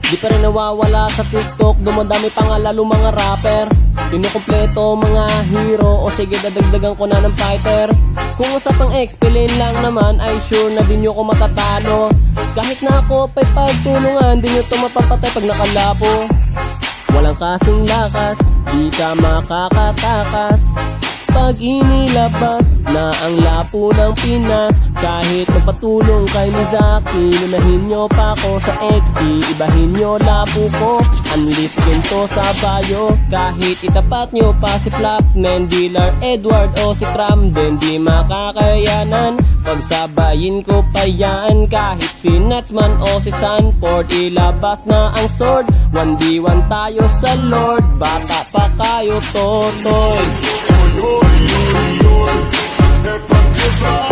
Di pa rin nawawala sa TikTok, dumadami pa nga lalo mga rapper. Kinukumpleto mga hero, o sige dadagdagan ko na ng fighter. Kung usapang XP lane lang naman, ay sure na din nyo ko matatalo. Kahit na ako pa'y pagtulungan, di nyo to mapapatay pag nakalapo. Walang kasing lakas, di ka makakatakas pag inilabas na ang lapo ng Pinas. Kahit magpatulong kay Mizaki, lunahin nyo pa ako sa XP, ibahin nyo lapo ko, unleash ginto sa bayo. Kahit itapat nyo pa si Flapman, Dealer, Edward o si Cramden, di makakayanan, pagsabayin ko pa yan. Kahit si Natsman o si Sanford, ilabas na ang sword, 1v1 tayo sa Lord. Bata pa kayo, Totoy. Oy, oy, oy, oy,